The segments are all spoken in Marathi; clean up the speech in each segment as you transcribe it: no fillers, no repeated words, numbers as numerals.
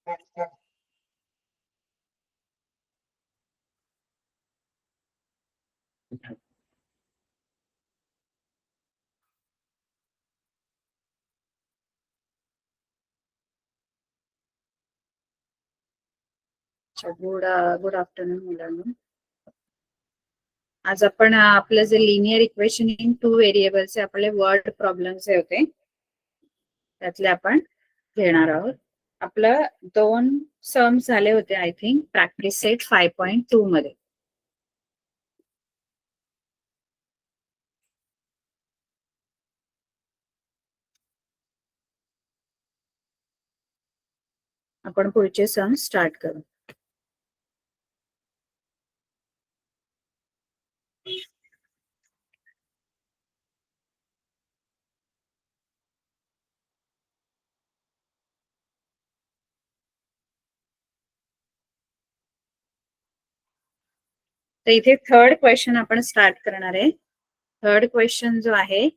गुड गुड आफ्टरनून मुलांना. आज आपण आपलं जे लिनियर इक्वेशन इन टू व्हेरिएबल्सचे आपले वर्ड प्रॉब्लेम्स होते त्यातले आपण घेणार आहोत. आपलं 2 सम्स झाले होते आय थिंक प्रॅक्टिस सेट 5.2 मध्ये. आपण पुढचे सम स्टार्ट करू. तर इथे थर्ड क्वेश्चन आपण स्टार्ट करणार आहे. थर्ड क्वेश्चन जो आहे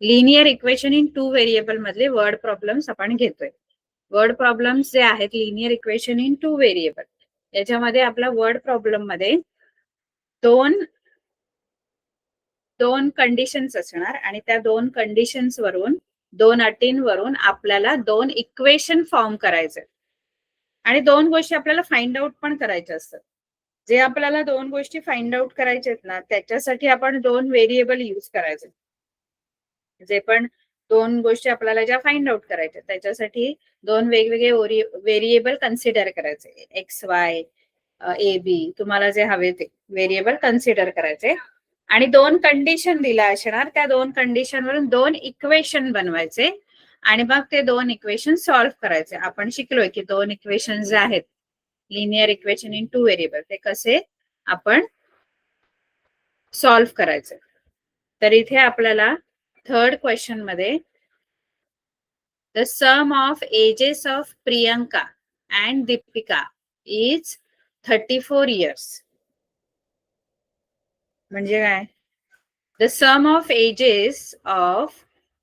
linear equation in two variable मधले वर्ड प्रॉब्लेम्स आपण घेतोय. वर्ड प्रॉब्लेम्स जे आहेत linear equation in two variable याच्यामध्ये आपला वर्ड प्रॉब्लेम मध्ये दोन कंडिशन्स असणार आणि त्या दोन कंडिशन्स वरून 2 अटींवरून आपल्याला 2 इक्वेशन फॉर्म करायचे आणि 2 गोष्टी आपल्याला फाइंड आउट पण करायच्या असतात. जे आपल्याला 2 गोष्टी फाइंड आउट करायचे आहेत ना त्याच्यासाठी आपण 2 व्हेरिएबल यूज करायचे. जे पण 2 गोष्टी आपल्याला ज्या फाइंड आउट करायच्या त्याच्यासाठी 2 वेगवेगळे व्हेरिएबल कन्सिडर करायचे. एक्स वाय ए बी तुम्हाला जे हवे ते व्हेरिएबल कन्सिडर करायचे आणि 2 कंडिशन दिल्या असणार. त्या 2 कंडिशन वरून 2 इक्वेशन बनवायचे आणि मग ते 2 इक्वेशन सॉल्व्ह करायचे. आपण शिकलोय की 2 इक्वेशन जे आहेत linear equation in two variable ते कसे आपण सॉल्व्ह करायचे. तर इथे आपल्याला थर्ड क्वेश्चन मध्ये the sum of ages of Priyanka and Deepika is 34 years. म्हणजे काय? The sum of ages of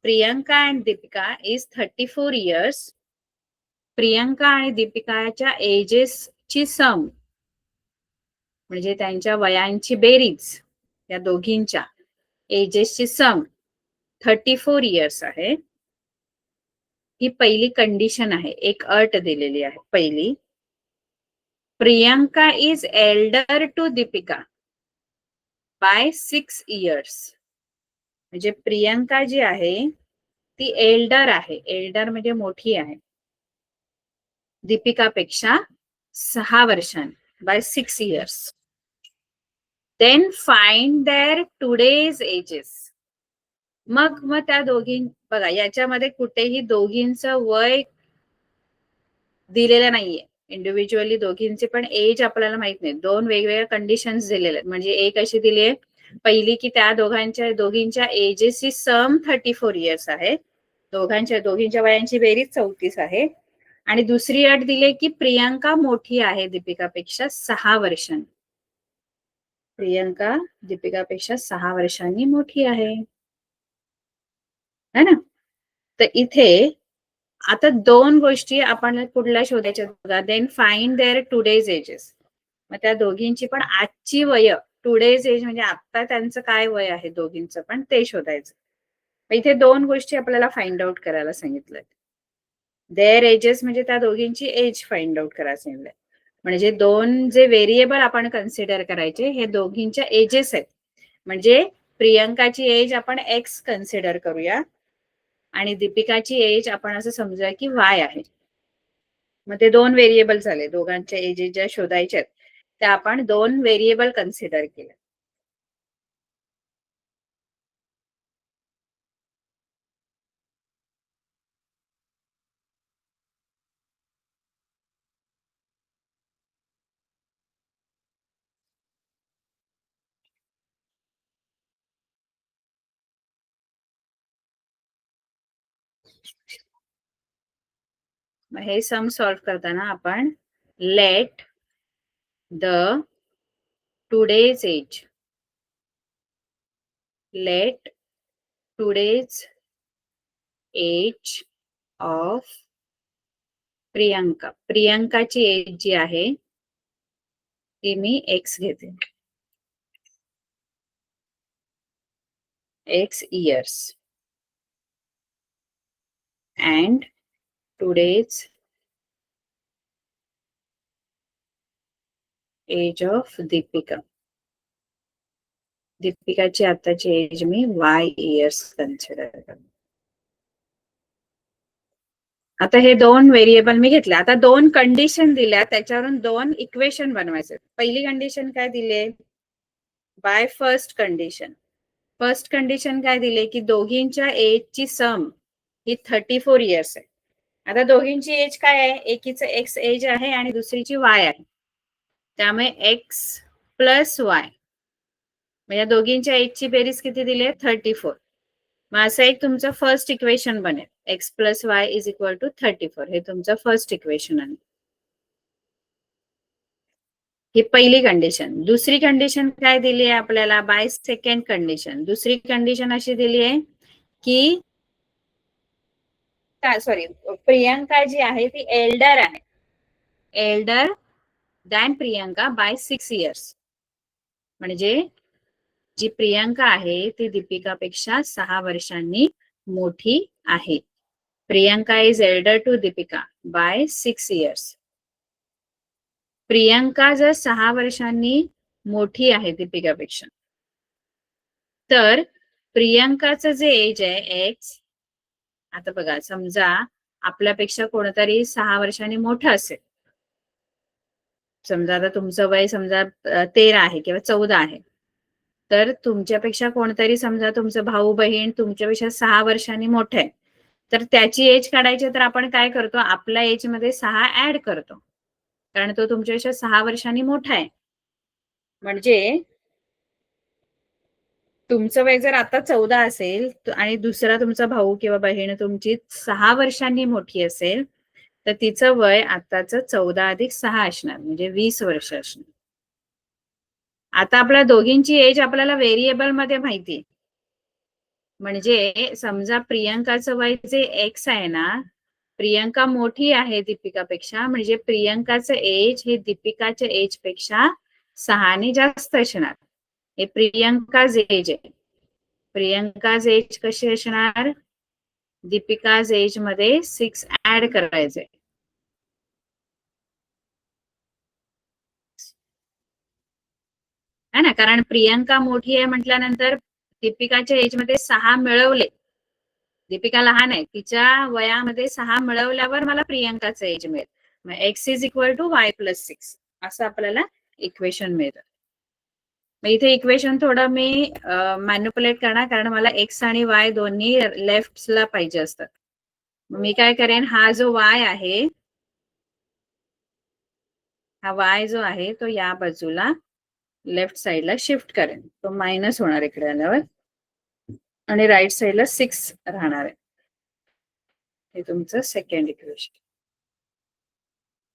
Priyanka and Deepika is 34 years. Priyanka आणि दीपिकाच्या एजेसची सम म्हणजे त्यांच्या वयांची बेरीज या दोघींच्या एजेसची सम 34 years आहे. ही पहिली कंडिशन आहे. एक अट दिलेली आहे. पहिली, Priyanka is elder to Deepika by 6 years. म्हणजे प्रियंका जी आहे ती एल्डर आहे. एल्डर म्हणजे मोठी आहे दीपिकापेक्षा 6 वर्षांनी by 6 years. Then find their today's ages. मग त्या दोघी बघा याच्यामध्ये कुठेही दोघींचं वय दिलेलं नाहीये. इंडिव्हिज्युअली दोघींचे पण एज आपल्याला माहित नाही. 2 वेगवेगळ्या कंडिशन्स दिलेल्या आहेत. म्हणजे एक अशी दिली आहे पहिली की त्या दोघींच्या एजेसची सम 34 years आहे. दोघींच्या वयांची बेरीज 34 आहे. आणि दुसरी अट दिली की प्रियंका मोठी आहे दीपिकापेक्षा 6 वर्षांनी. प्रियंका दीपिकापेक्षा 6 वर्षांनी मोठी आहे है ना. तर इथे आता 2 गोष्टी आपण कुठल्या शोधायच्या बघा. Then find their today's ages. मग त्या दोघींची पण आजची वय टुडेज एज म्हणजे आता त्यांचं काय वय आहे दोघींचं पण ते शोधायचं. इथे 2 गोष्टी आपल्याला फाइंड आउट करायला सांगितलं. देअर एजेस म्हणजे त्या दोघींची एज फाइंड आउट करायला सांगितलंय. म्हणजे 2 जे व्हेरिएबल आपण कन्सिडर करायचे हे दोघींच्या एजेस आहेत. म्हणजे प्रियंकाची एज आपण एक्स कन्सिडर करूया आणि दीपिकाची एज आपण असं समजूया की वाय आहे. मग ते 2 व्हेरिएबल झाले. दोघांच्या एजेस ज्या शोधायच्या त्या आपण 2 व्हेरिएबल कन्सिडर केले. मग हे सम सॉल्व्ह करताना आपण let the today's age of प्रियंकाची एज जी आहे ती मी एक्स घेते, X years, and today's age of दीपिकाची आताची एज मी वाय इयर्स कन्सिडर करते. आता हे दोन व्हेरिएबल मी घेतले. आता दोन कंडिशन दिल्या, त्याच्यावरून दोन इक्वेशन बनवायचे. पहिली कंडिशन काय दिले, बाय फर्स्ट कंडिशन काय दिले की दोघींच्या एजची सम ही 34 इयर्स आहे. आता दोघींची एज काय आहे, एकीचं एक्स एज आहे आणि दुसरीची वाय आहे. त्यामुळे एक्स प्लस वाय म्हणजे दोघींच्या एजची बेरीज किती दिली, 34. मग असं एक तुमचं फर्स्ट इक्वेशन बनेल, x plus y is equal to 34. हे तुमचं फर्स्ट इक्वेशन आहे. ही पहिली कंडिशन. दुसरी कंडिशन काय दिली आहे आपल्याला, बाय सेकंड कंडिशन. दुसरी कंडिशन अशी दिली आहे की सॉरी, प्रियंका जी आहे ती एल्डर आहे, elder than Priyanka by 6 years. म्हणजे जी प्रियंका आहे ती दीपिकापेक्षा 6 वर्षांनी मोठी आहे. Priyanka is elder to Deepika by 6 years. Priyanka जर 6 वर्षांनी मोठी आहे दीपिकापेक्षा, तर प्रियंकाचं जे एज आहे एक्स, आता बघा समजा आपल्यापेक्षा कोणतरी 6 वर्षांनी मोठं असेल, समजा आता तुमचं वय समजा 13 आहे किंवा 14 आहे, तर तुमच्यापेक्षा कोणतरी समजा तुमचं भाऊ बहीण तुमच्यापेक्षा 6 वर्षांनी मोठं आहे, तर त्याची एज काढायची तर आपण काय करतो, आपल्या एज मध्ये 6 ऍड करतो, कारण तो तुमच्यापेक्षा 6 वर्षांनी मोठा आहे. म्हणजे तुमचं वय जर आता 14 असेल आणि दुसरा तुमचा भाऊ किंवा बहीण तुमची 6 वर्षांनी मोठी असेल, तर तिचं वय आताच 14 अधिक 6 असणार, म्हणजे 20 वर्ष असणार. आता आपल्या दोघींची एज आपल्याला व्हेरिएबल मध्ये माहिती, म्हणजे समजा प्रियंकाचं वय जे एक्स आहे ना, प्रियंका मोठी आहे दीपिकापेक्षा, म्हणजे प्रियंकाचं एज हे दीपिकाच्या एज पेक्षा 6 जास्त असणार. हे प्रियंकाच एज आहे. प्रियंकाच एज कशी असणार, दीपिकाज एज मध्ये 6 ऍड करायचे. है ना, कारण प्रियंका मोठी आहे म्हटल्यानंतर दीपिकाच्या एज मध्ये 6 मिळवले. दीपिका लहान आहे, तिच्या वयामध्ये 6 मिळवल्यावर मला प्रियंकाचं एज मिळेल. मग x is equal to y plus 6 असं आपल्याला इक्वेशन मिळतं. मग इथे इक्वेशन थोडं मी मॅन्युप्युलेट करणार, कारण मला एक्स आणि वाय दोन्ही लेफ्टला पाहिजे असतात. मी काय करेन, हा जो वाय आहे, हा वाय जो आहे तो या बाजूला लेफ्ट साइडला शिफ्ट करेन, तो मायनस होणार इकडे आल्यावर, आणि राईट साइडला 6 राहणार आहे. हे तुमचं सेकंड इक्वेशन.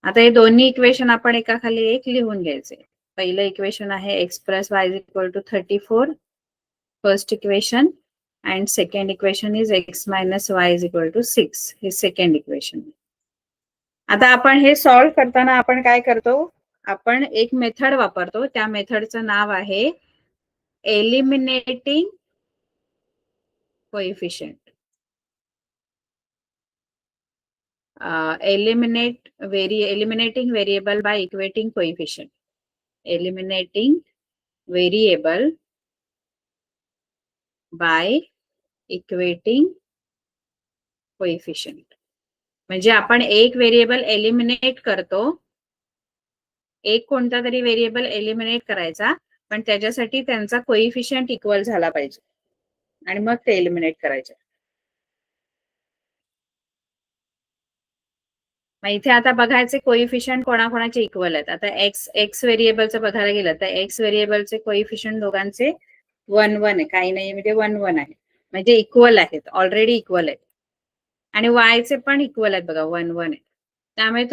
आता हे दोन्ही इक्वेशन आपण एका खाली एक लिहून घ्यायचे. पहिलं इक्वेशन आहे x plus y is equal to 34, first equation, and second equation is x minus y is equal to 6. हे सेकंड इक्वेशन. आता आपण हे सॉल्व्ह करताना आपण काय करतो, आपण एक मेथड वापरतो, त्या मेथडचं नाव आहे eliminating coefficient. eliminating variable by equating coefficient. Eliminating variable by equating coefficient. म्हणजे आपण एक व्हेरिएबल एलिमिनेट करतो, एक कोणता तरी व्हेरिएबल एलिमिनेट करायचा, पण त्याच्यासाठी त्यांचा कोएफिशिएंट इक्वल झाला पाहिजे आणि मग ते एलिमिनेट करायचे. मग इथे आता बघायचे कोएफिशिएंट कोणाकोणाचे इक्वल आहेत. आता एक्स व्हेरिएबलचं बघायला गेलं तर एक्स व्हेरिएबलचे कोएफिशिएंट दोघांचे 1 1 आहे, काही नाही म्हणजे 1 1 आहे, म्हणजे इक्वल आहेत, ऑलरेडी इक्वल आहेत. आणि वायचे पण इक्वल आहेत बघा, 1 1 आहे. त्यामुळे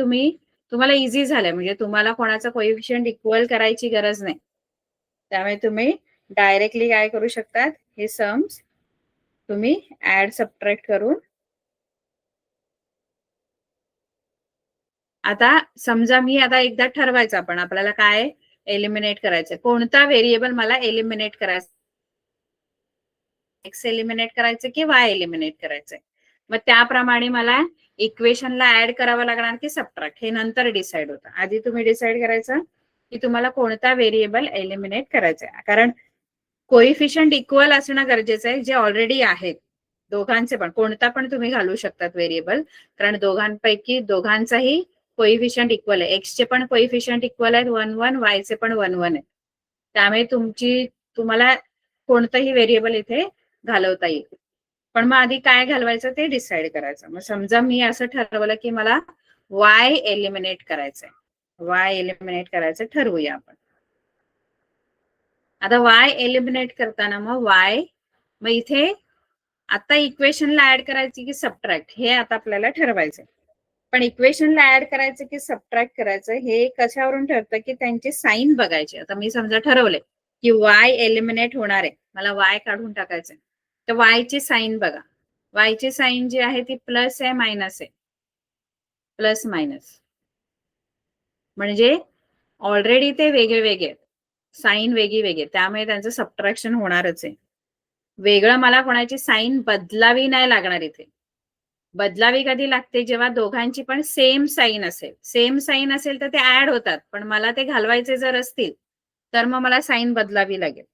तुम्हाला इझी झालंय, म्हणजे तुम्हाला कोणाचा कोएफिशिएंट इक्वल करायची गरज नाही. त्यामुळे तुम्ही डायरेक्टली काय करू शकतात, हे सम्स तुम्ही ऍड सबट्रॅक्ट करून आता समजा मी आता एकदा ठरवायचं आपण आपल्याला काय एलिमिनेट करायचं, कोणता व्हेरिएबल मला एलिमिनेट करायचा, एक्स एलिमिनेट करायचं की वाय एलिमिनेट करायचंय. मग त्याप्रमाणे मला इक्वेशनला ऍड करावं लागणार की सबट्रॅक्ट, हे नंतर डिसाइड होतं. आधी तुम्ही डिसाइड करायचं की तुम्हाला कोणता व्हेरिएबल एलिमिनेट करायचा आहे. कारण कोइफिशियंट इक्वल असणं गरजेचं आहे, जे ऑलरेडी आहेत दोघांचे पण. कोणता पण तुम्ही घालू शकतात व्हेरिएबल, कारण दोघांपैकी दोघांचाही कोइफिशियंट इक्वल आहे. एक्स चे पण कोइफिशियंट इक्वल आहेत 1 1, वाय चे पण 1 1 आहे. त्यामुळे तुम्हाला कोणतंही व्हेरिएबल इथे घालवता येईल. पण मग आधी काय घालवायचं ते डिसाइड करायचं. मग समजा मी असं ठरवलं की मला वाय एलिमिनेट करायचंय, वाय एलिमिनेट करायचं ठरवूया आपण. आता वाय एलिमिनेट करताना मग इथे आता इक्वेशनला ऍड करायची की सबट्रॅक्ट, हे आता आपल्याला ठरवायचं. पण इक्वेशनला ऍड करायचं की सबट्रॅक्ट करायचं हे कशावरून ठरतं की त्यांची साईन बघायची. आता मी समजा ठरवले की वाय एलिमिनेट होणार आहे, मला वाय काढून टाकायचंय, तर वाय ची साईन बघा. वाय ची साईन जी आहे ती प्लस आहे मायनस आहे, प्लस मायनस, म्हणजे ऑलरेडी ते वेगळे वेगळे, साईन वेगळी वेगळी, त्यामुळे त्यांचं सबट्रॅक्शन होणारच आहे. वेगळं मला कोणाची साईन बदलावी नाही लागणार इथे. बदलावी कधी लागते, जेव्हा दोघांची पण सेम साईन असेल. सेम साईन असेल तर ते ऍड होतात, पण मला ते घालवायचे जर असतील तर मग मला साईन बदलावी लागेल.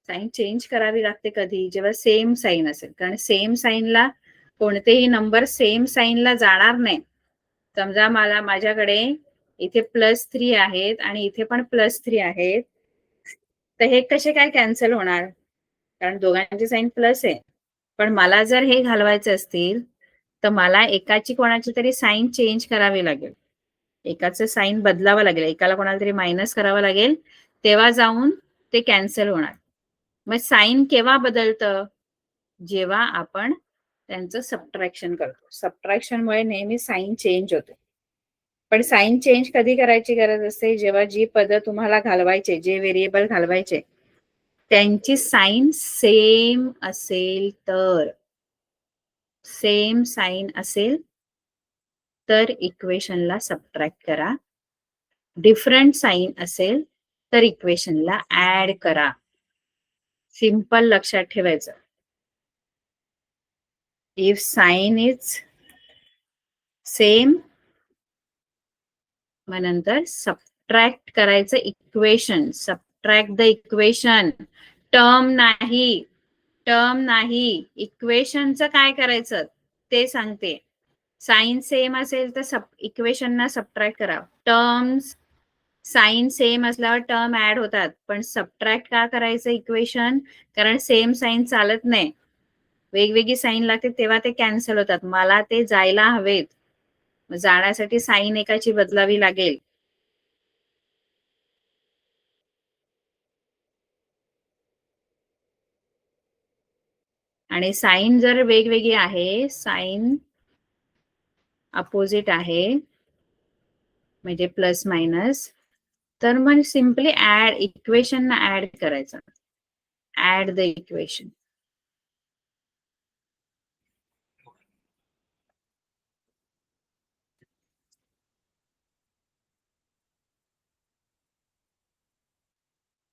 साईन चेंज करावी लागते कधी, जेव्हा सेम साईन असेल. कारण सेम साईनला कोणतेही नंबर सेम साईनला जाणार नाही. समजा माझ्याकडे इथे +3 आहेत आणि इथे पण +3 आहेत, तर हे कसे काय कॅन्सल होणार, कारण दोघांची साईन प्लस आहे. पण मला जर हे घालवायचे असतील तर मला एकाची कोणाची तरी साईन चेंज करावी लागेल, एकाचं साईन बदलावं लागेल, एकाला कोणाला तरी मायनस करावं लागेल, तेव्हा जाऊन ते कॅन्सल होणार. मग साईन केव्हा बदलतं, जेव्हा आपण त्यांचं सबट्रॅक्शन करतो. सबट्रॅक्शनमुळे नेहमी साईन चेंज होते. पण साईन चेंज कधी करायची गरज असते, जेव्हा जी पद तुम्हाला घालवायचे, जे व्हेरिएबल घालवायचे त्यांची साईन सेम असेल तर. सेम साईन असेल तर इक्वेशनला सबट्रॅक्ट करा. डिफरंट साईन असेल तर इक्वेशनला ऍड करा. सिंपल लक्षात ठेवायचं. इफ साईन इज सेम, मग नंतर सबट्रॅक्ट करायचं equation. Subtract the equation, term नाही, टर्म नाही, इक्वेशनचं काय करायचं ते सांगते. साईन सेम असेल तर इक्वेशनना सबट्रॅक्ट करा. टर्म्स साईन सेम असल्यावर टर्म ऍड होतात, पण सबट्रॅक्ट का करायचं इक्वेशन, कारण सेम साईन चालत नाही, वेगवेगळी साईन लागते तेव्हा ते कॅन्सल होतात. मला ते जायला हवेत, जाण्यासाठी साईन एकाची बदलावी लागेल. आणि साईन जर वेगवेगळी आहे, साईन अपोजिट आहे, म्हणजे प्लस मायनस, तर मग सिम्पली ऍड, इक्वेशन ना ऍड करायचं. Add the equation.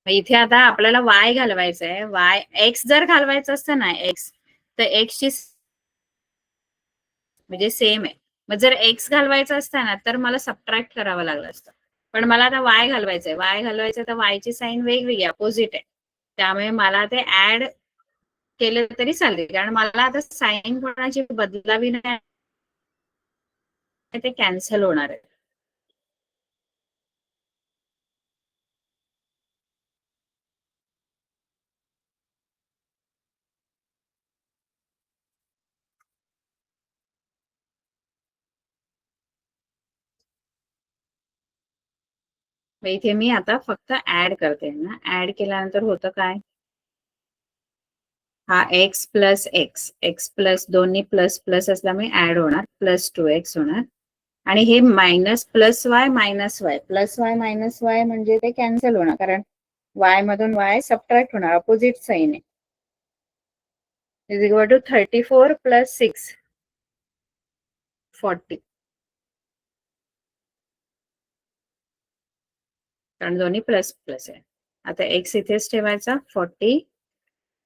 इथे आता आपल्याला वाय घालवायचं आहे. वाय, एक्स जर घालवायचं असतं ना, एक्स, तर एक्सची म्हणजे सेम आहे. मग जर एक्स घालवायचं असतं ना तर मला सबट्रॅक्ट करावं लागलं असतं. पण मला आता वाय घालवायचंय. वाय घालवायचं तर वायची साईन वेगवेगळी अपोजिट आहे, त्यामुळे मला ते ऍड केलं तरी चालेल, कारण मला आता साईन कोणाची बदलावी नाही, ते कॅन्सल होणार आहे. इथे मी आता फक्त ऍड करते ना. ऍड केल्यानंतर होतं काय, हा x plus x, x plus, दोन्ही प्लस प्लस असल्यामुळे ऍड होणार, +2x होणार. आणि हे minus plus y minus y, plus y minus y म्हणजे ते कॅन्सल होणार, कारण वाय मधून वाय सबट्रॅक्ट होणार, अपोजिट साईन आहे. Is equal to 34 + 6, 40. कारण दोन्ही प्लस प्लस आहे. आता एक्स इथेच ठेवायचा 40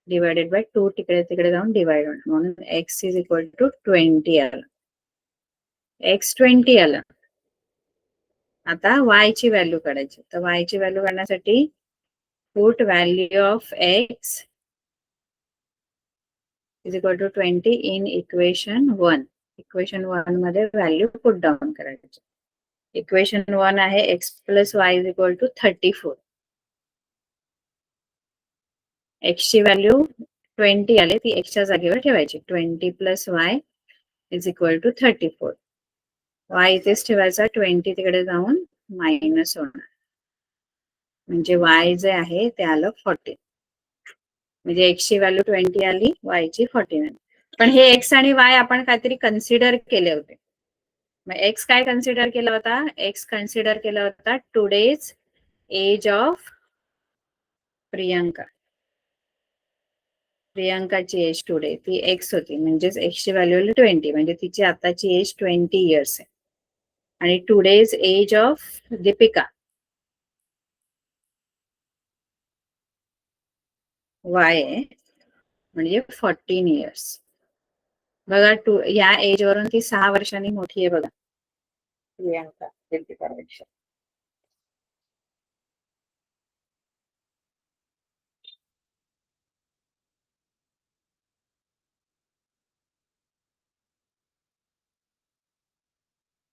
डिवायडेड बाय 2 तिकडे तिकडे जाऊन डिवाइड होणार म्हणून एक्स इज इक्वल टू 20 आलं. एक्स 20 आलं. आता वाय ची व्हॅल्यू काढायची. तर वाय ची व्हॅल्यू काढण्यासाठी put value of x is equal to 20 in equation 1. Equation 1 मध्ये व्हॅल्यू पुट डाऊन करायची. इक्वेशन 1 आहे x plus y is equal to 34. X ची व्हॅल्यू 20 आले ती एक्सच्या जागेवर ठेवायची. 20 plus y is equal to 34. Y इथेच ठेवायचा. 20 तिकडे जाऊन मायनस होणार म्हणजे वाय जे आहे ते आलं 40. म्हणजे एक्स ची व्हॅल्यू 20 आली, वाय ची 49. पण हे एक्स आणि वाय आपण काहीतरी कन्सिडर केले होते. मग एक्स काय कन्सिडर केला होता? एक्स कन्सिडर केला होता टुडेज एज ऑफ प्रियंका. प्रियंकाची एज टुडे ती एक्स होती म्हणजेच एक्सची व्हॅल्यू 20 म्हणजे तिची आताची एज 20 इयर्स आहे. आणि today's age of Deepika y आहे म्हणजे 14 इयर्स. बघा या एज वरून ती 6 वर्षांनी मोठी आहे बघा प्रियंका दीपिकापेक्षा.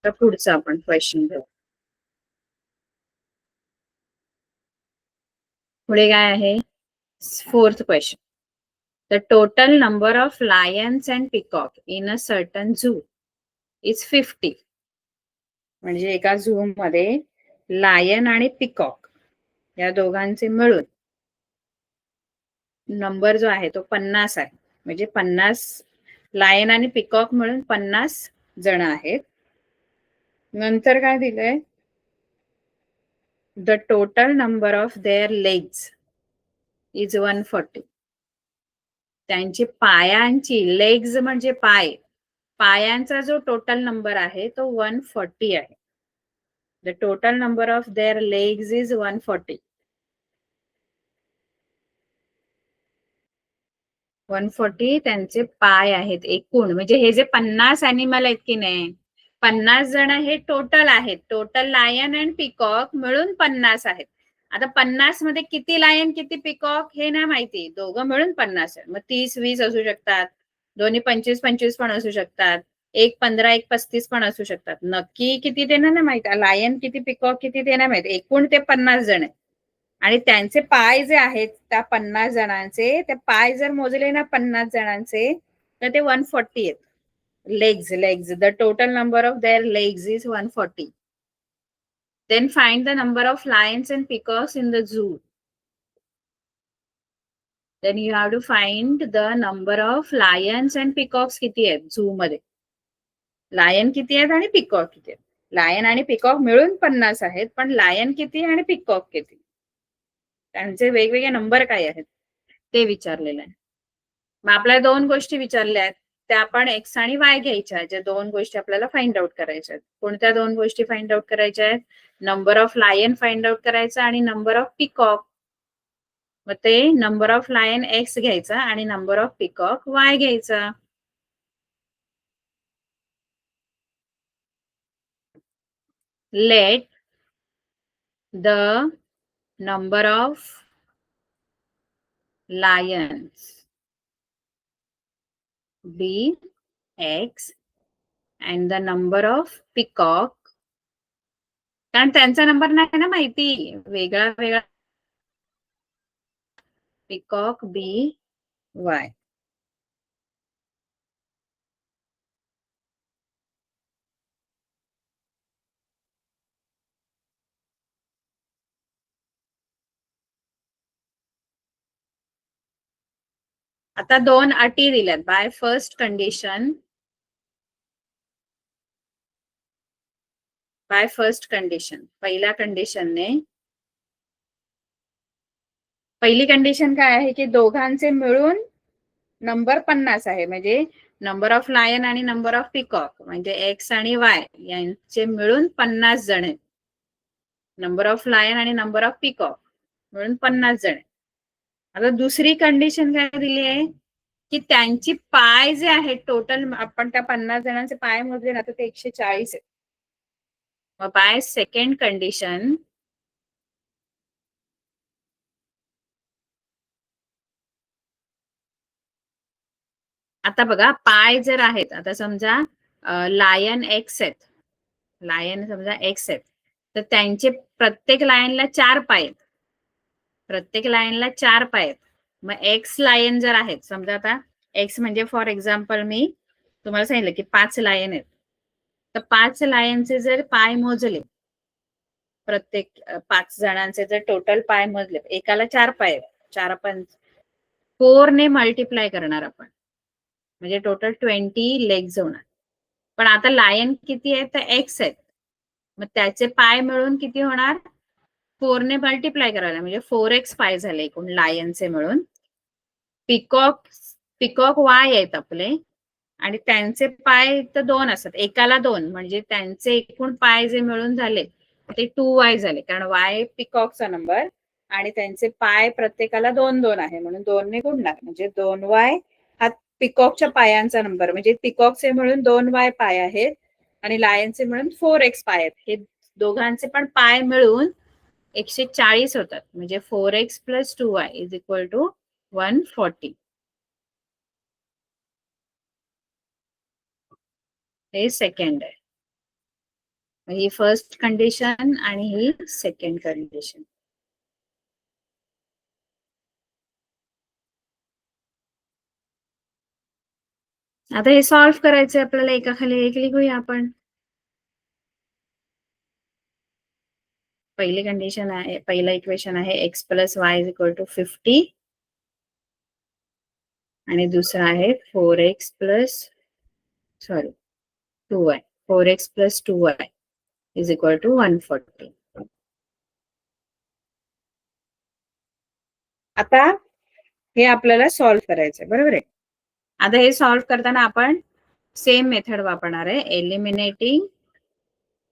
तर पुढचा आपण क्वेश्चन घेऊ. पुढे काय आहे? 4th question. The total number of lions and peacock in a certain zoo is 50. म्हणजे एका झू मध्ये लायन आणि पिकॉक या दोघांचे मिळून नंबर जो आहे तो 50 आहे. म्हणजे 50 लायन आणि पिकॉक मिळून 50 जण आहेत. नंतर काय दिलंय? The total number of their legs is 140. त्यांची पायांची, लेग्स म्हणजे पाय, पायांचा जो टोटल नंबर आहे तो 140 आहे. The total number of their legs is 140. 140 त्यांचे पाय आहेत एकूण. म्हणजे हे जे 50 अॅनिमल आहेत की नाही, 50 जण हे टोटल आहेत. टोटल लायन अँड पिकॉक मिळून 50 आहेत. आता 50 मध्ये किती लायन किती पिकॉक हे नाही माहिती. दोघं मिळून 50 आहेत. मग 30-20 असू शकतात, दोन्ही 25-25 पण असू शकतात, एक 15 एक 35 पण असू शकतात. नक्की किती ते नाही माहिती. लायन किती पिकॉक किती ते नाही माहिती. एकूण ते 50 जण आहेत. आणि त्यांचे पाय जे आहेत त्या 50 जणांचे, ते पाय जर मोजले ना 50 जणांचे तर ते 140 आहेत. legs. The total number of their legs is 140. Then find the number of lions and peacocks in the zoo. Then you have to find the number of lions and peacocks किती आहेत झू मध्ये. लायन किती आहेत आणि पिकॉक किती आहेत. लायन आणि पिकॉक मिळून 50 आहेत, पण लायन किती आणि पिकॉक किती, त्यांचे वेगवेगळे नंबर काय आहेत ते विचारलेलं आहे. मग आपल्याला दोन गोष्टी विचारल्या आहेत, त्या आपण एक्स आणि वाय घ्यायच्या. ज्या दोन गोष्टी आपल्याला फाइंड आउट करायच्या आहेत. कोणत्या दोन गोष्टी फाइंड आउट करायच्या आहेत? Number of lion find out करायचा आणि नंबर ऑफ पिकॉक. मग ते नंबर ऑफ लायन एक्स घ्यायचा आणि नंबर ऑफ पिकॉक वाय घ्यायचा. Let the number of lions be x and the number of peacock, कारण त्यांचा नंबर नाही ना माहिती, वेगळा वेगळा. Peacock be Y. आता दोन अटी दिल्यात. By first condition, by first condition, पहिल्या कंडिशनने, पहिली कंडिशन काय आहे की दोघांचे मिळून नंबर 50 आहे. म्हणजे नंबर ऑफ लायन आणि नंबर ऑफ पिकॉक म्हणजे एक्स आणि वाय यांचे मिळून 50 जण आहेत. नंबर ऑफ लायन आणि नंबर ऑफ पिकॉक म्हणून 50 जण. आता दुसरी कंडिशन काय दिली आहे की त्यांची पाय जे आहेत टोटल, आपण त्या 50 जणांचे पाय मोजले ना तर ते 140 आहेत. मग बाय सेकंड कंडिशन आता बघा, पाय जर आहेत, आता समजा लायन एक्स आहेत, लायन समजा एक्स आहेत, तर त्यांचे प्रत्येक लायनला 4 पाय आहेत, प्रत्येक लायनला 4 पाय आहेत. मग एक्स लायन जर आहेत, समजा आता एक्स म्हणजे फॉर एक्झाम्पल मी तुम्हाला सांगितलं की 5 लायन आहेत, तर 5 लायनचे जर पाय मोजले, प्रत्येक 5 जणांचे जर टोटल पाय मोजले, एकाला 4 पाय आहेत, 4 पण 4 ने मल्टिप्लाय करणार आपण, म्हणजे टोटल 20 लेग्स होणार. पण आता लायन किती आहे तर एक्स आहेत, मग त्याचे पाय मिळून किती होणार, 4 ने मल्टिप्लाय करायला, म्हणजे 4x पाय झाले एकूण लायनचे मिळून. पिकॉक पिकॉक वाय आहेत आपले, आणि त्यांचे पाय तर 2 असतात, एकाला 2, म्हणजे त्यांचे एकूण पाय जे मिळून झाले ते 2y झाले, कारण वाय पिकॉकचा नंबर आणि त्यांचे पाय प्रत्येकाला 2-2 आहे, म्हणून 2 ने गुणणार, म्हणजे 2y हा पिकॉकच्या पायांचा नंबर, म्हणजे पिकॉकचे मिळून 2y पाय आहेत आणि लायनचे मिळून 4x पाय आहेत. हे दोघांचे पण पाय मिळून 140 होतात, म्हणजे 4x + 2y is equal to 140. हे सेकंड आहे. ही फर्स्ट कंडिशन आणि ही सेकंड कंडिशन. आता हे सॉल्व्ह करायचं आपल्याला, एकाखाली एक लिहूया आपण. पहिली कंडिशन आहे, पहिलं इक्वेशन आहे x + y = 50, आणि दुसरा आहे 4x + 2y 4x + 2y = 140. आता हे आपल्याला सॉल्व्ह करायचंय, बरोबर आहे. आता हे सॉल्व्ह करताना आपण सेम मेथड वापरणार आहे, eliminating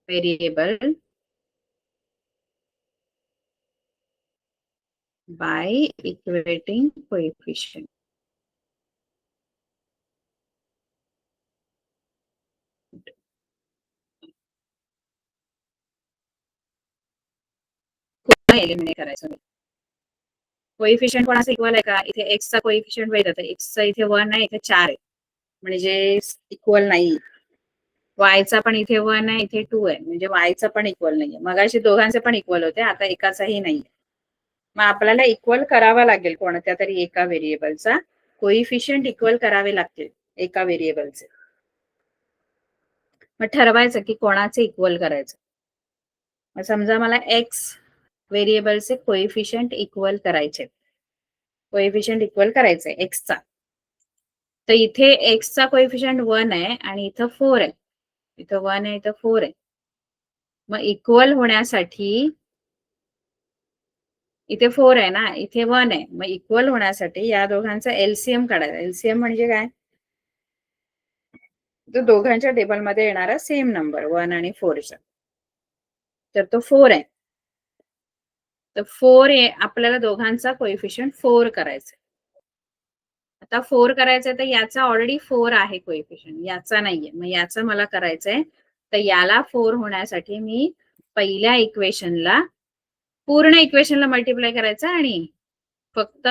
variable by equating coefficient. Eliminate करायचं. कोएफिशिएंट कोणाचा इक्वल आहे का, इथे एक्सचा कोएफिशिएंट वेगळा आहे, एक्सचा इथे 1 आहे, इथे 4 आहे, म्हणजे इक्वल नाही. वायचा पण इथे 1 आहे, इथे 2 आहे, म्हणजे वायचा पण इक्वल नाहीये. मगाशी दोघांचे पण इक्वल होते, आता एकाचाही नाही. मग आपल्याला इक्वल करावा लागेल कोणत्या तरी एका व्हेरिएबलचा, कोइफिशियंट इक्वल करावे लागतील एका व्हेरिएबलचे. मग ठरवायचं की कोणाचे इक्वल करायचं. मग समजा मला एक्स व्हेरिएबलचे कोइफिशियंट इक्वल करायचे, कोइफिशियंट इक्वल करायचे एक्सचा, तर इथे एक्सचा कोइफिशियंट 1 आहे आणि इथं 4 आहे, इथं 1 आहे, इथं 4 आहे. मग इक्वल होण्यासाठी इथे 4 आहे ना, इथे 1 आहे, मग इक्वल होण्यासाठी या दोघांचा एलसीएम काढायचा. एलसीएम म्हणजे काय, तो दोघांच्या टेबलमध्ये येणारा सेम नंबर 1 आणि 4चा, तर तो 4 आहे. तर 4 आपल्याला दोघांचा कोइफिशियंट 4 करायचा. आता 4 करायचंय तर याचा ऑलरेडी 4 आहे कोइफिशियंट, याचा नाहीये, मग याचं मला करायचंय. तर याला 4 होण्यासाठी मी पहिल्या इक्वेशनला, पूर्ण इक्वेशनला मल्टिप्लाय करायचं, आणि फक्त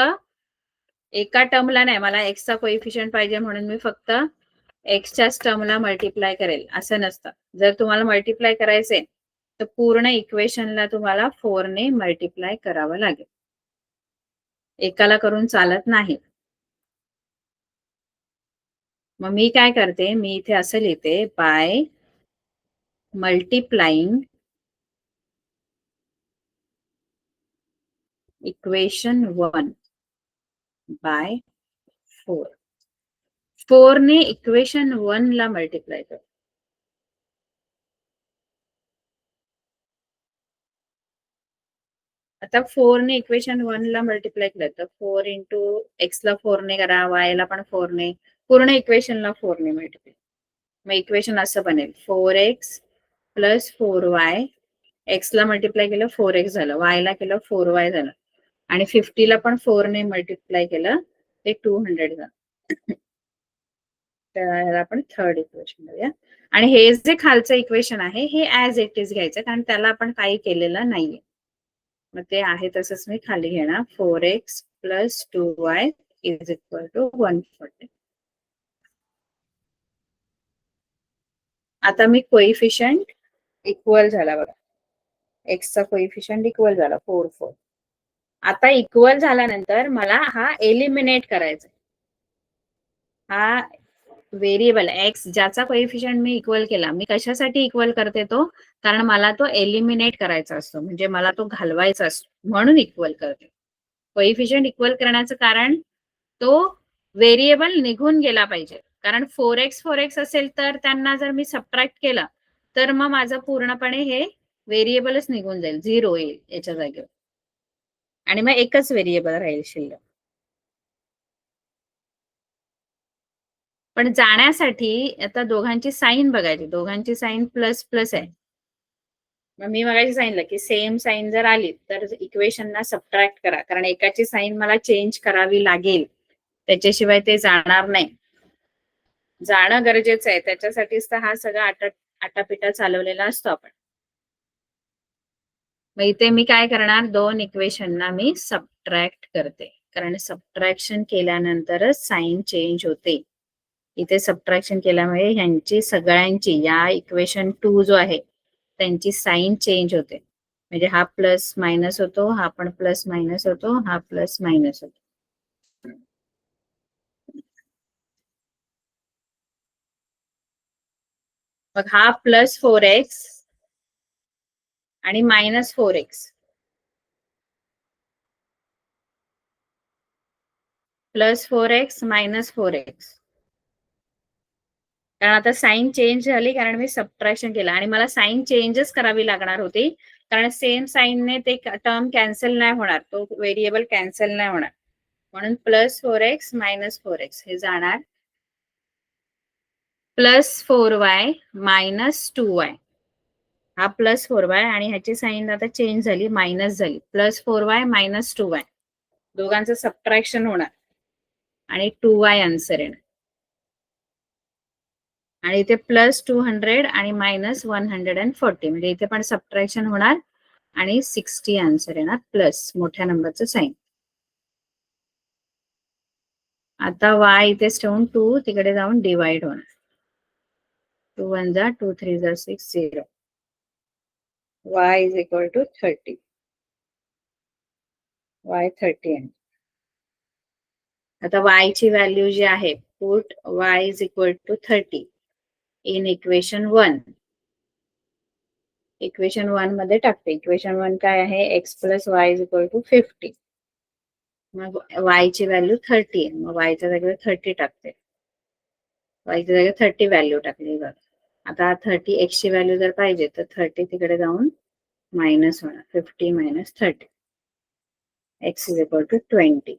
एका टर्मला नाही, मला एक्सचा कोइफिशियंट पाहिजे म्हणून मी फक्त एक्सच्याच टर्मला मल्टिप्लाय करेल असं नसतं. जर तुम्हाला मल्टिप्लाय करायचे तर पूर्ण इक्वेशनला तुम्हाला 4 ने मल्टिप्लाय करावं लागेल, एकाला करून चालत नाही. मग मी काय करते, मी इथे असं लिहिते, बाय मल्टिप्लाइंग इक्वेशन 1 बाय 4. 4 ने इक्वेशन 1 ला मल्टिप्लाय कर. आता 4 ने इक्वेशन 1 ला मल्टिप्लाय केलं तर 4 इंटू एक्स ला 4 ने करा, वाय ला पण 4 ने, पूर्ण इक्वेशनला 4 ने मल्टिप्लाय. मग इक्वेशन असं बनेल 4x + 4y एक्स ला मल्टिप्लाय केलं 4x झालं, वाय ला केलं 4y झालं आणि 50 ला पण 4 ने मल्टिप्लाय केलं ते 200 झालं. तर आपण थर्ड इक्वेशन घेऊया. आणि हे जे खालचं इक्वेशन आहे हे ऍज इट इज घ्यायचं, कारण त्याला आपण काही केलेलं नाहीये. मग ते आहे तसंच मी खाली घेणार. 4x plus 2y is equal to 140. आता मी कोइफिशियंट इक्वल झाला बघा, एक्सचा कोइफिशियंट इक्वल झाला 4. आता इक्वल झाल्यानंतर मला हा एलिमिनेट करायचा. हा व्हेरिएबल एक्स ज्याचा कोइफिशियंट मी इक्वल केला, मी कशासाठी इक्वल करते तो, कारण मला तो एलिमिनेट करायचा असतो, म्हणजे मला तो घालवायचा असतो म्हणून इक्वल करते. कोइफिशियंट इक्वल करण्याचं कारण तो व्हेरिएबल निघून गेला पाहिजे, कारण 4x असेल तर त्यांना जर मी सबट्रॅक्ट केलं तर मग माझं पूर्णपणे हे व्हेरिएबलच निघून जाईल, 0 येईल याच्या जागेवर आणि मग एकच व्हेरिएबल राहील शिल्लक. पण जाण्यासाठी आता दोघांची साईन बघायची, दोघांची साईन प्लस प्लस आहे. मग मी मगाशी सांगितलं की सेम साईन जर आली तर इक्वेशनला सबट्रॅक्ट करा, कारण एकाची साईन मला चेंज करावी लागेल, त्याच्याशिवाय ते जाणार नाही. जाणं गरजेचं आहे, त्याच्यासाठीच तर हा सगळा आटापिटा चालवलेला असतो आपण. मग इथे मी काय करणार, दोन इक्वेशनना मी सबट्रॅक्ट करते, कारण सबट्रॅक्शन केल्यानंतरच साईन चेंज होते. इथे सबट्रॅक्शन केल्यामुळे ह्यांची सगळ्यांची, या इक्वेशन 2 जो आहे त्यांची साईन चेंज होते, म्हणजे हा प्लस मायनस होतो, हा पण प्लस मायनस होतो, हा प्लस मायनस होतो. मग हा प्लस 4x आणि minus 4x plus 4x minus 4x, कारण आता साईन चेंज झाली, कारण मी सबट्रॅक्शन केलं आणि मला साईन चेंजच करावी लागणार होती, कारण सेम साईनने ते टर्म कॅन्सल नाही होणार, तो व्हेरिएबल कॅन्सल नाही होणार, म्हणून प्लस 4x मायनस 4x हे जाणार प्लस 4y मायनस 2y. हा प्लस 4y आणि ह्याची साईन आता चेंज झाली, मायनस झाली, प्लस 4y मायनस 2y, दोघांचं सबट्रॅक्शन होणार आणि 2y आन्सर येणार. आणि इथे प्लस 200 आणि मायनस 140, म्हणजे इथे पण सबट्रॅक्शन होणार आणि 60 आन्सर येणार, प्लस मोठ्या नंबरचं साईन. आता y इथेच ठेवून 2 तिकडे जाऊन डिवाइड होणार, 2 1 जा 2 3 जा 6 0. y is equal to 30, y 30. आता y ची व्हॅल्यू जी आहे, put y is equal to 30 in equation 1. Equation 1 मध्ये टाकते. इक्वेशन 1 काय आहे, x plus y is equal to 50. मग y ची व्हॅल्यू 30 आहे, मग y च्या जागेवर 30 टाकते, y च्या जागेवर 30 व्हॅल्यू टाकली जाते. आता 30 x ची व्हॅल्यू जर पाहिजे तर 30 तिकडे जाऊन मायनस होणार, 50 minus 30, x is equal to 20.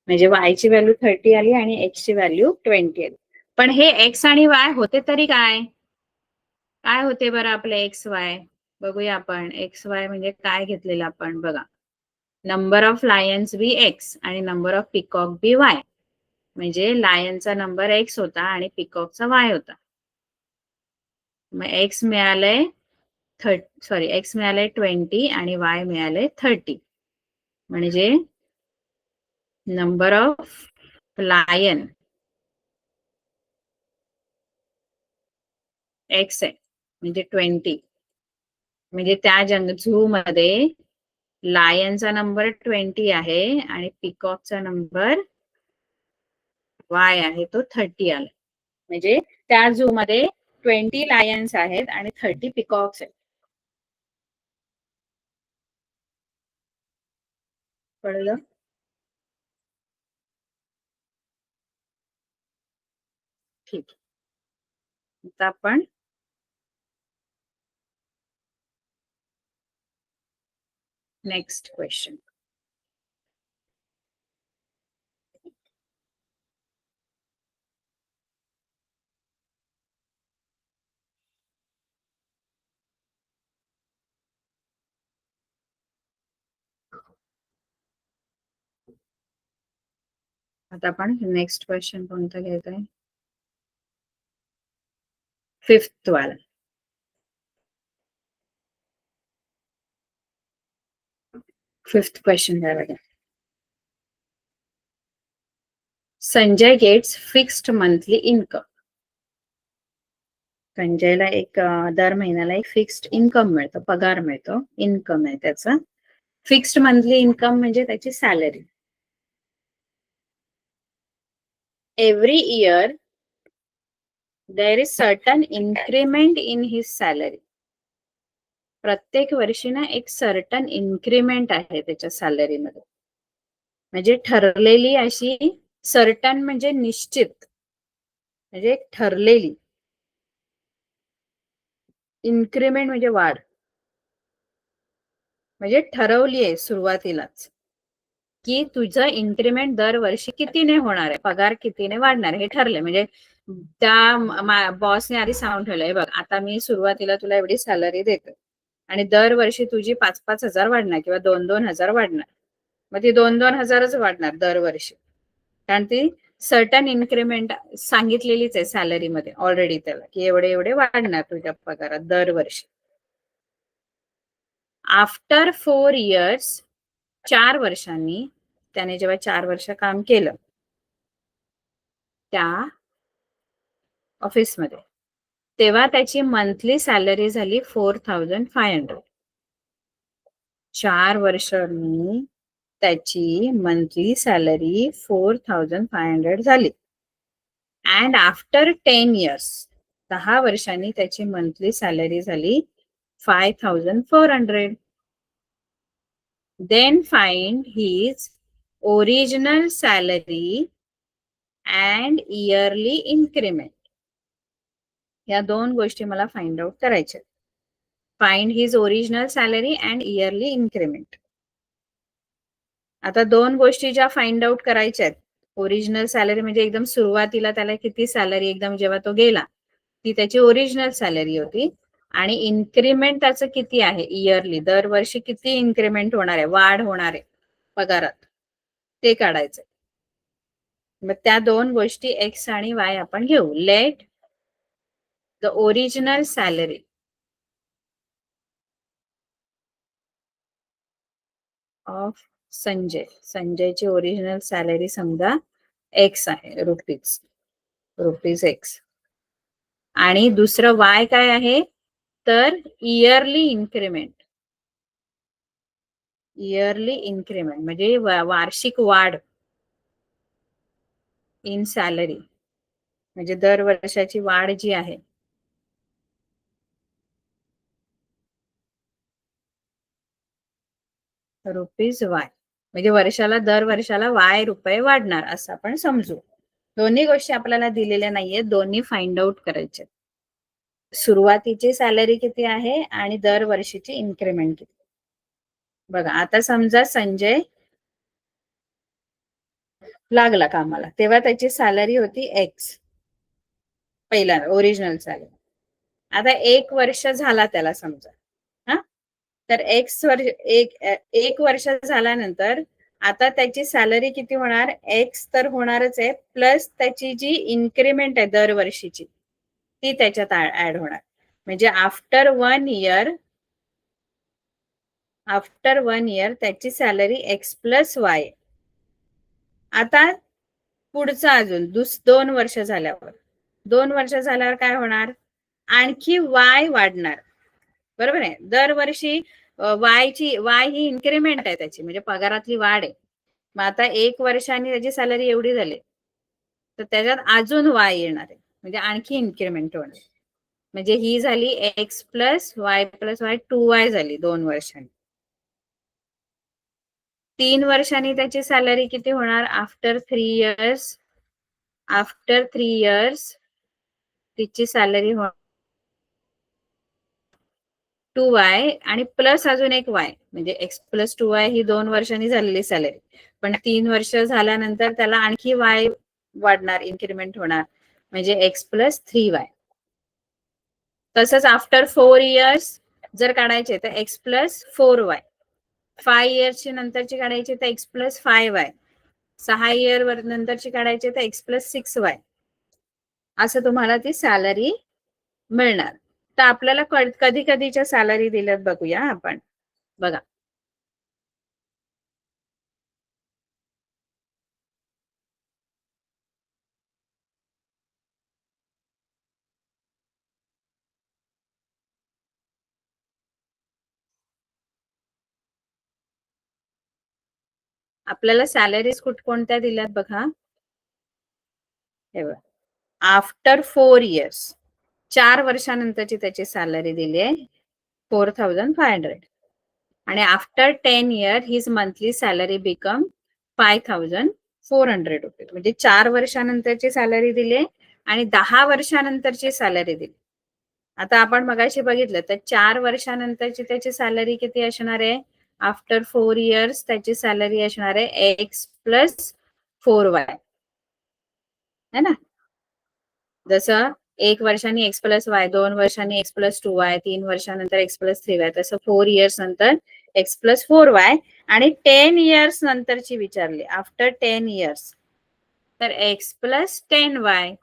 म्हणजे y ची व्हॅल्यू 30 आली आणि x ची व्हॅल्यू 20 आली. पण हे x आणि y होते तरी काय, काय होते बरं आपले एक्स वाय, बघूया आपण. एक्स वाय म्हणजे काय घेतलेलं आपण बघा, number of lions be X आणि number of peacock be Y, म्हणजे लायनचा नंबर एक्स होता आणि पिकॉकचा वाय होता. मग एक्स मिळालंय 20 आणि वाय मिळाले 30, म्हणजे नंबर ऑफ लायन एक्स आहे म्हणजे 20, म्हणजे त्या झू मध्ये लायनचा नंबर 20 आहे आणि पिकॉकचा नंबर वाय आहे तो 30 आला, म्हणजे त्या झू मध्ये 20 लायन्स आहेत आणि 30 पिकॉक्स आहेत. कळलं? ठीक. आता आपण नेक्स्ट क्वेश्चन. आता आपण नेक्स्ट क्वेश्चन कोणता घ्यायचा आहे? 5th वाला. फिफ्थ क्वेश्चन घ्यायला. Sanjay gets fixed monthly income. संजयला एक दर महिन्याला एक फिक्स्ड इन्कम मिळतो, पगार मिळतो, इन्कम आहे त्याचा. फिक्स्ड मंथली इन्कम म्हणजे त्याची salary. Every year there is certain increment in his salary. प्रत्येक वर्षी ना एक सर्टन इन्क्रीमेंट आहे त्याच्या सॅलरीमध्ये. म्हणजे ठरलेली अशी, सर्टन म्हणजे निश्चित, म्हणजे ठरलेली. इन्क्रीमेंट म्हणजे वाढ, म्हणजे ठरवली आहे सुरुवातीलाच की तुझं इन्क्रीमेंट दरवर्षी कितीने होणार आहे, पगार कितीने वाढणार हे ठरले. म्हणजे त्या बॉसने आधी सांगून ठेवलंय, बघ आता मी सुरुवातीला तुला एवढी सॅलरी देतो आणि दरवर्षी तुझी 5-5 हजार वाढणार किंवा 2-2 हजार वाढणार. मग ती 2-2 हजारच वाढणार दरवर्षी, कारण ती सर्टन इन्क्रीमेंट सांगितलेलीच आहे सॅलरीमध्ये ऑलरेडी त्याला, की एवढे एवढे वाढणार तुझ्या पगारात दरवर्षी. आफ्टर 4 इयर्स, 4 वर्षांनी, त्याने जेव्हा 4 वर्ष काम केलं त्या ऑफिसमध्ये, तेव्हा त्याची मंथली सॅलरी झाली 4500. 4 वर्षांनी त्याची मंथली सॅलरी 4500 झाली. अँड आफ्टर 10 इयर्स, 10 वर्षांनी त्याची मंथली सॅलरी झाली 5400. Then find his original salary and yearly increment. या दोन गोष्टी मला फाइंड आउट करायच्या. Find his original salary and yearly increment. आता दोन गोष्टी ज्या फाइंड आउट करायच्या आहेत, ओरिजिनल सॅलरी म्हणजे एकदम सुरुवातीला त्याला किती सॅलरी एकदम जेव्हा तो गेला ती त्याची ओरिजिनल सॅलरी होती, आणि इन्क्रीमेंट त्याचं किती आहे इयरली, दरवर्षी किती इन्क्रीमेंट होणार आहे, वाढ होणार आहे पगारात, ते काढायचं. मग त्या दोन गोष्टी एक्स आणि वाय आपण घेऊ. Let the original salary of Sanjay, संजयची ओरिजिनल सॅलरी समजा एक्स आहे, रुपीज एक्स, आणि दुसरं वाय काय आहे तर इयरली इन्क्रीमेंट. इयरली इन्क्रीमेंट म्हणजे वार्षिक वाढ इन सॅलरी, म्हणजे दर वर्षाची वाढ जी आहे. रुपीज वाय म्हणजे वर्षाला, दर वर्षाला वाय रुपये वाढणार असं आपण समजू. दोन्ही गोष्टी आपल्याला दिलेल्या नाहीये, दोन्ही फाइंड आउट करायचे. सुरुवातीची सॅलरी किती आहे आणि दरवर्षीची इन्क्रीमेंट किती. बघा आता समजा संजय लागला कामाला, तेव्हा त्याची सॅलरी होती एक्स, पहिला ओरिजिनल सॅलरी. आता 1 वर्ष झाला त्याला समजा, हा, तर एक वर्ष झाल्यानंतर आता त्याची सॅलरी किती होणार, एक्स तर होणारच आहे, प्लस त्याची जी इन्क्रीमेंट आहे दरवर्षीची ती त्याच्यात ऍड होणार. म्हणजे आफ्टर 1 इयर त्याची सॅलरी एक्स प्लस वाय. आता पुढचं अजून 2 वर्ष झाल्यावर, 2 वर्ष झाल्यावर काय होणार, आणखी वाय वाढणार, बरोबर आहे. दरवर्षी वाय ही इन्क्रीमेंट आहे त्याची, म्हणजे पगारातली वाढ आहे. मग आता 1 वर्षाने त्याची सॅलरी एवढी झाली तर त्याच्यात अजून वाय येणार आहे, म्हणजे आणखी इन्क्रीमेंट होणार. म्हणजे ही झाली एक्स प्लस वाय 2y झाली 2 वर्षांनी. 3 वर्षांनी त्याची सॅलरी किती होणार, आफ्टर 3 इयर्स तिची सॅलरी होणार 2y आणि प्लस अजून एक वाय, म्हणजे एक्स प्लस 2y ही 2 वर्षांनी झालेली सॅलरी. पण 3 वर्ष झाल्यानंतर त्याला आणखी वाय वाढणार, इन्क्रीमेंट होणार, म्हणजे एक्स प्लस 3y. तसंच आफ्टर 4 इयर्स जर काढायचे तर एक्स प्लस 4y. 5 इयर्सची नंतरची काढायची तर एक्स प्लस 5y. 6 इयर वर नंतरची काढायची तर x+6y असं तुम्हाला ती सॅलरी मिळणार. तर आपल्याला कधी कधीच्या सॅलरी दिल्यात बघूया आपण. बघा, आपल्याला सॅलरीज कोणत्या दिल्यात बघा. हे बघा, आफ्टर 4 इयर्स, 4 वर्षानंतरची त्याची सॅलरी दिली आहे 4500. आणि after 10 year his monthly salary become 5400 rupees. म्हणजे 4 वर्षानंतरची सॅलरी दिली आणि 10 वर्षानंतरची सॅलरी दिली. आता आपण मगाशी बघितलं तर 4 वर्षानंतरची त्याची सॅलरी किती असणार आहे. आफ्टर 4 इयर्स त्याची सॅलरी असणार आहे x+4y, है ना. जसं 1 वर्षांनी x+y, 2 वर्षांनी x+2y, 3 वर्षानंतर x+3y, तसं 4 इयर्स नंतर x+4y. आणि 10 इयर्स नंतरची विचारली, आफ्टर 10 इयर्स, तर x+10y.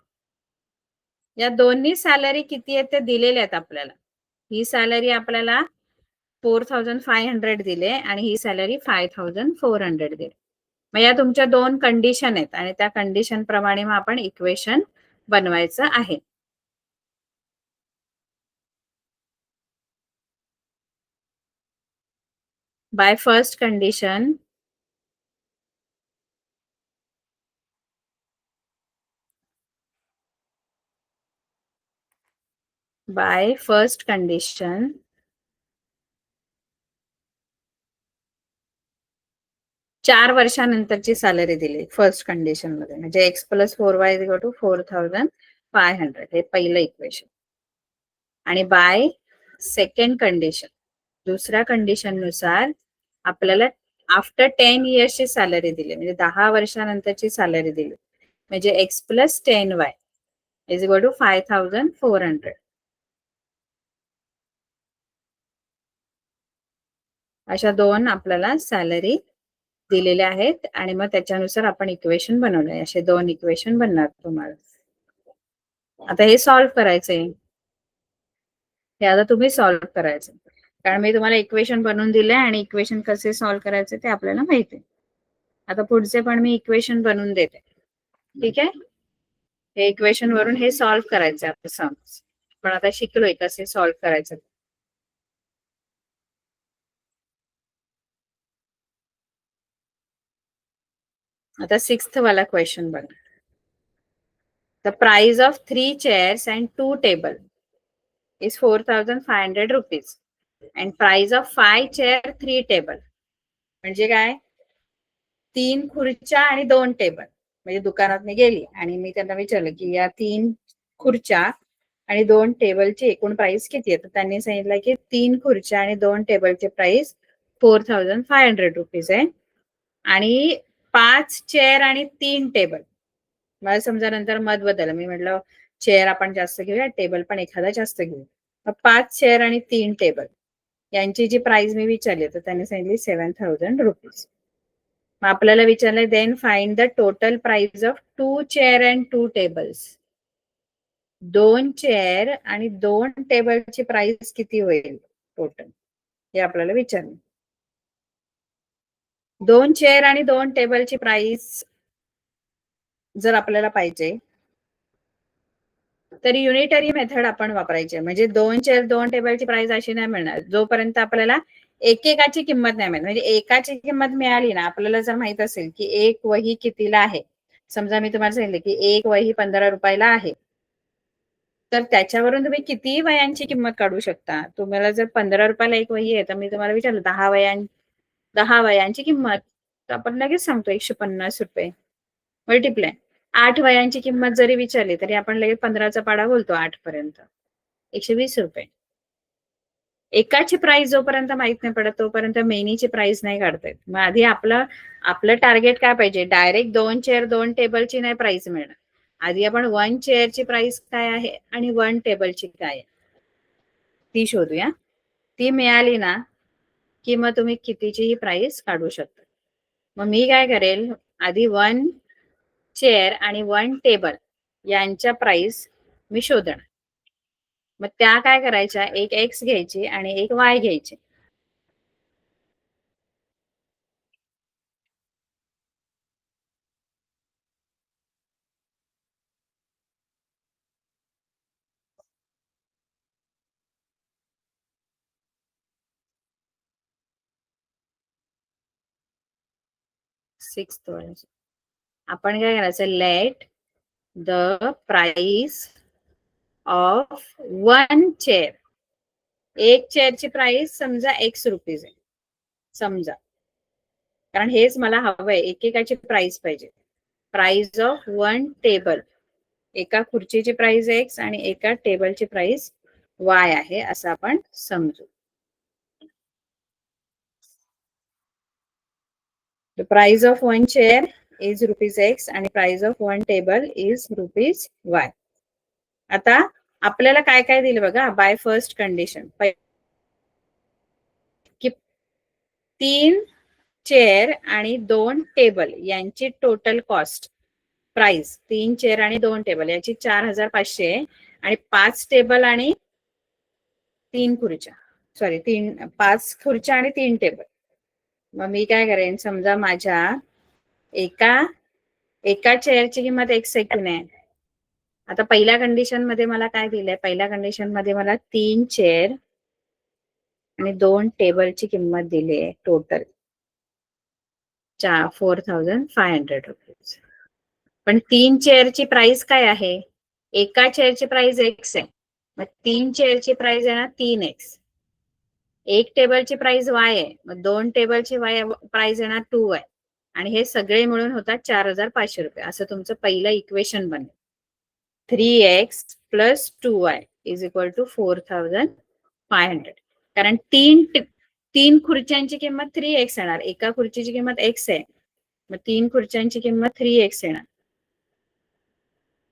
या दोन्ही सॅलरी किती आहेत ते दिलेले आहेत आपल्याला. ही सॅलरी आपल्याला 4500 दिले आणि ही सॅलरी 5400 दिली. मग या तुमच्या दोन कंडिशन आहेत आणि त्या कंडिशन प्रमाणे मग आपण इक्वेशन बनवायचं आहे. By first condition, by first condition, चार वर्षानंतरची सॅलरी दिली फर्स्ट कंडिशन मध्ये, म्हणजे x+4y = 4500. हे पहिलं इक्वेशन. आणि बाय सेकंड कंडिशन, दुसऱ्या कंडिशन नुसार आपल्याला आफ्टर 10 इयर्सची सॅलरी दिली, म्हणजे 10 वर्षानंतरची सॅलरी दिली, म्हणजे x+10y = 5400. अशा दोन आपल्याला सॅलरी दिलेल्या आहेत आणि मग त्याच्यानुसार आपण इक्वेशन बनवलंय. असे दोन इक्वेशन बनणार तुम्हाला. आता हे सॉल्व्ह करायचंय. हे आता तुम्ही सॉल्व्ह करायचं, कारण मी तुम्हाला इक्वेशन बनवून दिले आणि इक्वेशन कसे सॉल्व्ह करायचे ते आपल्याला माहिती आहे. आता पुढचे पण मी इक्वेशन बनवून देते. ठीक आहे. हे इक्वेशन वरून हे सॉल्व्ह करायचं आपलं सम्स. पण आता शिकलोय कसे सॉल्व्ह करायचं. आता 6th वाला क्वेश्चन बघा. The price of 3 chairs and 2 tables is 4500 rupees and price of 5 chair 3 table. म्हणजे काय, 3 खुर्च्या आणि 2 टेबल. म्हणजे दुकानात मी गेली आणि मी त्यांना विचारलं की या 3 खुर्च्या आणि 2 टेबलची एकूण प्राइस किती आहे. तर त्यांनी सांगितलं की 3 खुर्च्या आणि 2 टेबलचे प्राइस 4500 रुपीज आहे आणि 5 चेअर आणि 3 टेबल. मला समजा नंतर मत बदललं, मी म्हटलं चेअर आपण जास्त घेऊया, टेबल पण एखादा जास्त घेऊ. 5 चेअर आणि 3 टेबल यांची जी प्राइस मी विचारली तर त्यांनी सांगितली 7000 रुपीज. मग आपल्याला विचारलंय then find the total price of 2 chair and 2 tables. 2 chair आणि 2 टेबलची प्राइस किती होईल टोटल, हे आपल्याला विचारलं. 2 चेअर आणि 2 टेबलची प्राइस जर आपल्याला पाहिजे तर युनिटरी मेथड आपण वापरायची. म्हणजे 2 चेअर 2 टेबलची प्राइस अशी नाही मिळणार जोपर्यंत आपल्याला एकेकाची किंमत नाही मिळणार. म्हणजे एकाची किंमत मिळाली ना, आपल्याला जर माहित असेल की एक वही कितीला आहे, समजा मी तुम्हाला सांगितलं की एक वही 15 रुपयाला आहे, तर त्याच्यावरून तुम्ही किती वह्यांची किंमत काढू शकता. तुम्हाला जर 15 रुपयाला एक वही आहे तर मी तुम्हाला विचारलं 10 वह्यांची किंमत, तर आपण लगेच सांगतो 150 रुपये मल्टिप्लाय. 8 वह्यांची किंमत जरी विचारली तरी आपण लगेच 15चा पाडा बोलतो 8 पर्यंत, 120 रुपये. एकाची प्राइस जोपर्यंत माहित नाही पडत तोपर्यंत मेनीची प्राइस नाही काढता येत. मग आधी आपलं टार्गेट काय पाहिजे, डायरेक्ट 2 चेअर 2 टेबलची नाही प्राइस मिळणार. आधी आपण 1 चेअरची प्राइस काय आहे आणि 1 टेबलची काय आहे ती शोधूया. ती मिळाली ना की मग तुम्ही कितीचीही प्राइस काढू शकता. मग मी काय करेल, आधी 1 चेअर आणि 1 टेबल यांच्या प्राइस मी शोधणार. मग त्या काय करायच्या, एक एक्स घ्यायची आणि एक वाय घ्यायची. आपण काय करायचं, let the price of 1 chair, एक चेअरची प्राइस समजा ₹X आहे समजा, कारण हेच मला हवंय, एकेकाची प्राइस पाहिजे. प्राइस ऑफ 1 टेबल, एका खुर्चीची प्राइस X आणि एका टेबलची प्राइस Y आहे असं आपण समजू. The price of 1 chair is ₹X आणि price of 1 table is ₹Y. आता आपल्याला काय काय दिलं बघा, बाय फर्स्ट कंडिशन, की 3 चेअर आणि 2 टेबल यांची टोटल कॉस्ट प्राइस, 3 चेअर आणि 2 टेबल याची 4,500 आणि 5 टेबल आणि 3 खुर्च्या, सॉरी 5 खुर्च्या आणि 3 टेबल. मग मी काय करेन, समजा माझ्या एका चेअरची किंमत X आहे की नाही. आता पहिल्या कंडिशन मध्ये मला काय दिलंय, पहिल्या कंडिशन मध्ये मला 3 चेअर आणि 2 टेबलची किंमत दिली आहे टोटल ₹4,500. पण 3 चेअरची प्राइस काय आहे, एका चेअरची प्राइस X आहे, मग 3 चेअरची प्राइस आहे ना 3X. एक टेबलची प्राइस Y आहे, मग 2 टेबलची प्राइस येणार 2Y, आणि हे सगळे मिळून होतात ₹4,500. असं तुमचं पहिलं इक्वेशन बनेल. 3X plus 2Y is equal to 4,500. कारण तीन खुर्च्यांची किंमत 3X येणार, एका खुर्चीची किंमत X आहे, मग 3 खुर्च्यांची किंमत 3X येणार.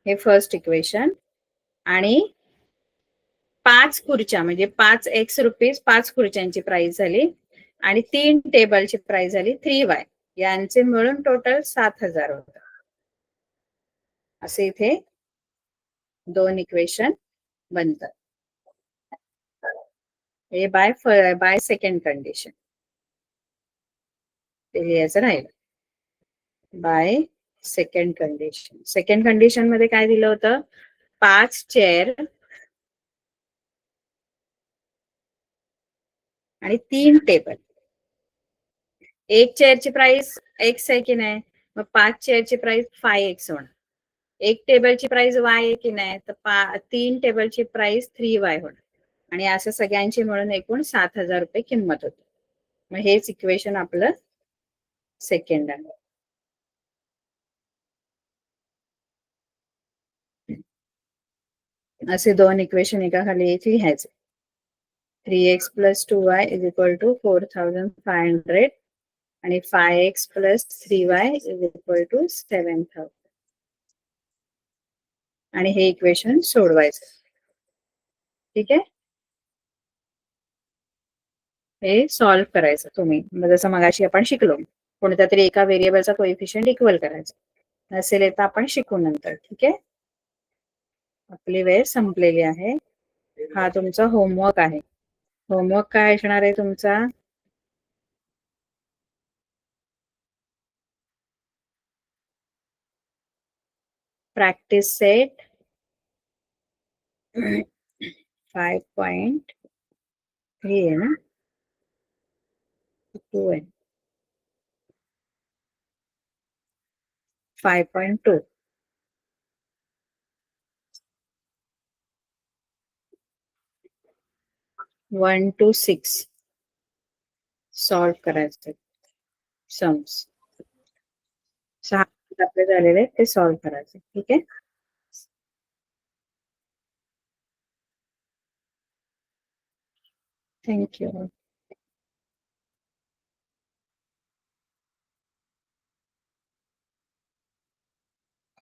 हे फर्स्ट इक्वेशन. आणि 5 खुर्च्या म्हणजे 5X 5 खुर्च्यांची प्राइस झाली आणि 3 टेबलची प्राइस झाली 3Y, यांचे मिळून टोटल 7,000 होतं. असे इथे 2 इक्वेशन बनतात. हे बाय सेकंड कंडिशन ते लिहायचं राहील. By second condition, second condition मध्ये काय दिलं होतं, 5 चेअर आणि 3 टेबल. एक चेअरची प्राइस X आहे की नाही, मग 5 चेअरची प्राइस 5X होणार. एक टेबलची प्राइस Y आहे की नाही, तर 3 टेबलची प्राइस 3Y होणार. आणि असं सगळ्यांची मिळून एकूण ₹7,000 किंमत होती. मग हेच इक्वेशन आपलं सेकंड आहे. असे 2 इक्वेशन एका खाली एक लिहायचे. 3X plus 2Y is equal to 4,500 आणि 5X plus 3Y is equal to 7,000. आणि हे इक्वेशन सोडवायचं. ठीक आहे, हे सॉल्व्ह करायचं तुम्ही, जसं मगाशी आपण शिकलो, कोणत्या तरी एका व्हेरिएबलचा कोएफिशियंट इक्वल करायचा. नसेल तर आपण शिकू नंतर. ठीक आहे, आपली वेळ संपलेली आहे. हा तुमचा होमवर्क आहे. होमवर्क काय असणार आहे तुमचा, प्रॅक्टिस सेट 5.3 आहे ना, 2 आहे, 5.2. 1 to 6 सॉल्व्ह करायचे सम्स. 6 आपले झालेले ते सॉल्व्ह करायचे. ठीक आहे, थँक्यू.